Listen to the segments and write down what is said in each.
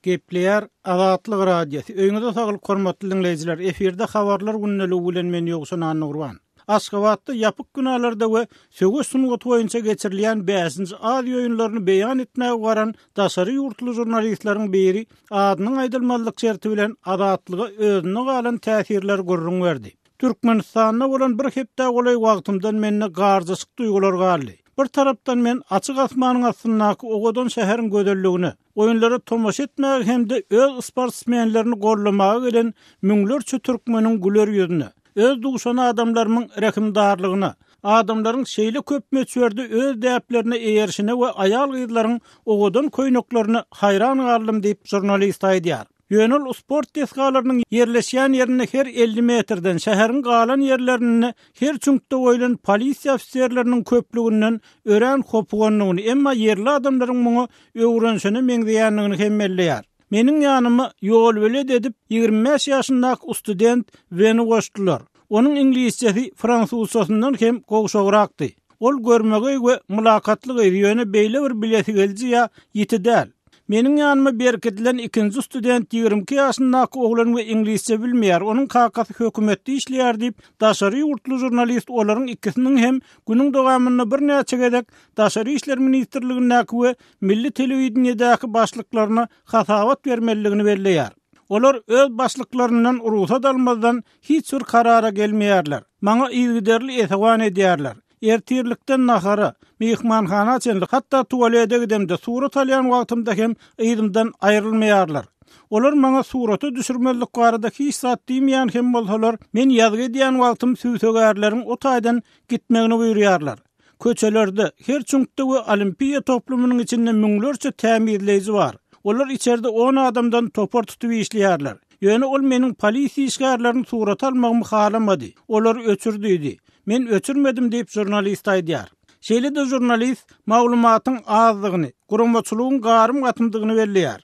Gepleyer Azatlyk radiosu. Öňüňizde saglyk hormatly dinleýijiler. Eferde habarlar günneligi bilen men ýogsun Anurwan. Aşgabatda ýapyk günalarda we söwüş sungat boýunça geçirilýän 5-nji adi oýunlaryny beýan etmäge garan daşary ýurtly jurnalistleriň biri adynyň aýdylmalyk şerti bilen azatlyga özüne galan täsirler gurrun berdi. Türkmenistanda bolan bir hepde golay wagtymdan menne garjysyk duýgular galdy. Bir tarapdan men açyk asmanyň astyndaky Ogodon şäheriň gödelligini, oýunlara tomaşa etmäge hemde öz sportsmenlerini gorlamagy gelen müňlerçe türkmeniň güler ýüzüne, öz duguşan adamlaryň rekimdarlygyna, adamlaryň şeýle köp meçwerde öz däplerine eýerişine we aýal gyzlaryň Ogodon köýneklaryny haýran galdym diýip jurnalist aýdýar. Yönül sport tesgalarynyň yerleşýän ýerine her 50 metrden şäheriň galan ýerlerini her çüňkde boýlan polisiýa ofisiýerleriniň köplüginden ören hopuganlygyny, emma yerli adamlaryň muňa öwrenşini meňzeýänligini hem belleýär. Meniň ýanymy ýol bölet edip 25 ýaşyndaky student beni goşdular. Onuň ingilisçesi fransuzçasyndan hem gowşagrakdy. Ol görmegi we mülakatlyk ýöne beýle bir bileti geldi ýa ýitidäl. Meniň ýanyma berketilen ikinji student 22 ýaşyndaky oglan we ingilisçe bilmeýär. Onuň kakasy hökümetde işleýär diýip daşary ýurtly jurnalist olaryň ikisiniň hem günüň dowamyny bir näçe gedek daşary işler ministrligindäki we milli telewizionyadaky başlyklaryna hasabat bermeligini belleýär. Olar öz başlyklarynyň ruhsat almadan hiç bir karara gelmeýärler. Maňa ýygyderli etwan edýärler. Ertirlikden nahara, mihmanhana açenlik, hatta tuvalete gidemde surat alyan wagtymda hem ýydymdan aýrylmaýarlar. Olar maňa suraty düşürmelik barada hiç zat diýmeýän hem bolsalar, men ýazgy diýen wagtym süýsegärleriň o taýdan gitmegini buýurýarlar. Köçelerde, her çüňkde we olimpiýa toplumynyň içinde müňlerçe tämirleýiji bar. Olar içeride 10 adamdan topar tutup işleýärler. Ýöne ol meniň polisiýa işgärlerini surat almagymy halamady. Olar öçürdüýdi. Men öçürmedim diýip jurnalist aýdýar. Şeýle de jurnalist maglumatyň azlygyny, guramaçylygyň garym gatymdygyny belleýär.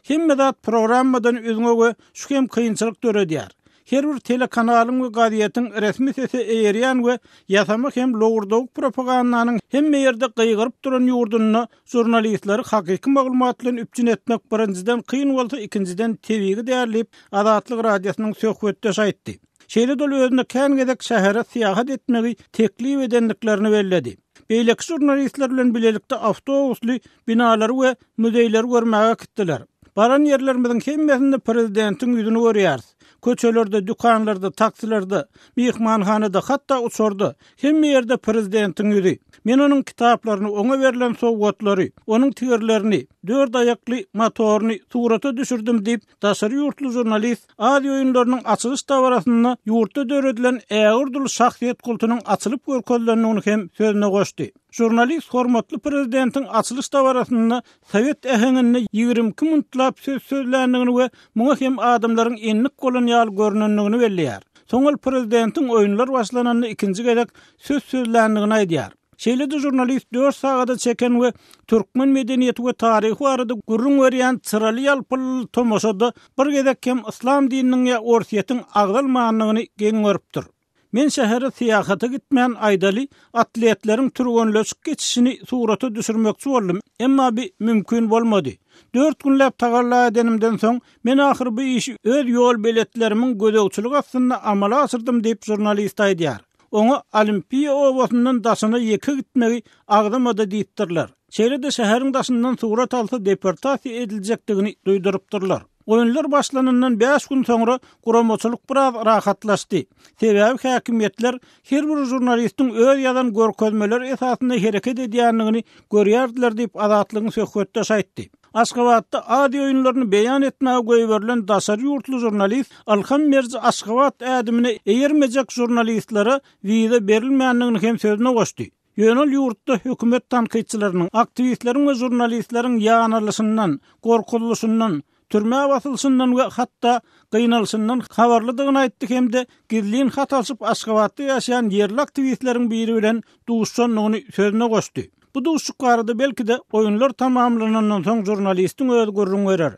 Hemme zat programmadan özüňe şu hem kynçylyk töredýär. Her bir telekanalyň we gaziýetiň resmi sesi eýerýän we ýasamak hem lowurdawk propagandanyň hemme ýerde gyýgyryp duran ýurduny jurnalistleri hakyky maglumat bilen üpjün etmek birinjiden kyn bolsa ikinciden tebigi därlip Azatlyk radiosynyň söhbetde aýtdy. Şeýle dol özüne kän gedek şähere syýahat etmegi teklip edenliklerini belledi. Beýleki jurnalistler bilen bilelikde awtobusly binalary we müzeýleri görmäge gitdiler. Baran ýerlerimizin hemmesinde prezidentiň ýüzüni görýäris. Köçelerde, dükanlarda, taksilerde, mihmanhanada, hatta uçorda hemme ýerde prezidentiň ýüzi. Men onuň kitaplaryny, oňa berilen sowgatlary, onuň tigirlerini, 4 ayakly motoryny surata düşürdüm diýip daşary ýurtly jurnalist adi oýunlarynyň açylyş dawrasyna ýurtda döredilen ägirdul şahsiýet kultunyň açylyp görkezlendigini hem sözüne goşdy. Jurnalist hormatly prezidentiň açylyş dawrasyna Sowet äheňini 22 minütlap söz sözländigini we muňa hem adamlaryň enlik bolan ýaly görnenligini belleýär. Soňal prezidentiň oýunlar başlananyny ikinji gelek söz sözländigini aýdýar. Şeýle de jurnalist 4 sagada çeken we türkmen medeniýeti we taryhy barada gurrun berýän çyraly ýalpyl tomoşada bir gedek hem islam dininiň ýa orsiýetiň agdalmanyny geň görüpdir. Men şähere syýahata gitmän aýdaly atletleriň türgenleşik geçişini surata düşürmekçi boldum, emma bir mümkin bolmady. 4 günläp tagalla edenimden soň men ahyr bu işi öz ýol biletlerimiň gödegçilik aslynda amala asyrdym diýip jurnalist aýdýar. Oňa olimpiýa obasyndan daşyna ýeke gitmegi agdamada diýipdirler. Şeýle de şäheriň daşyndan surat alsa deportasiýa ediljekdigini duýdurypdyrlar. Oýunlar başlanandan 5 gün soňra guramaçylyk biraz rahatlaşdy. Sebäbi häkimetler her bir jurnalistiň öz ýazan görkezmeler esasynda hereket edýänligini görýärdiler diýip Azatlygyň söhbetde aýtdy. Aşgabatda adi oýunlaryny beýan etmäge goýberilen daşary ýurtly jurnalist Alham Merzi Aşgabat ädimine eýermejek jurnalistlere wiza berilmänligini hem sözüne goşdy. Ýönel ýurtda hökümet tanqidçileriniň, aktivistleriň we jurnalistleriň ýanalysyndan, gorkuluşyndan, türme basylşyndan we hatta gynalşyndan habarlydygyny aýtdy hemde gizlin hat alyp Aşgabatda ýaşaýan yerli aktivistleriň biri bilen duşanlygyny sözüne goşdy. Bu duşuk barada belki de oýunlar tamamlanandan soň jurnalistiň öz gurrun berer.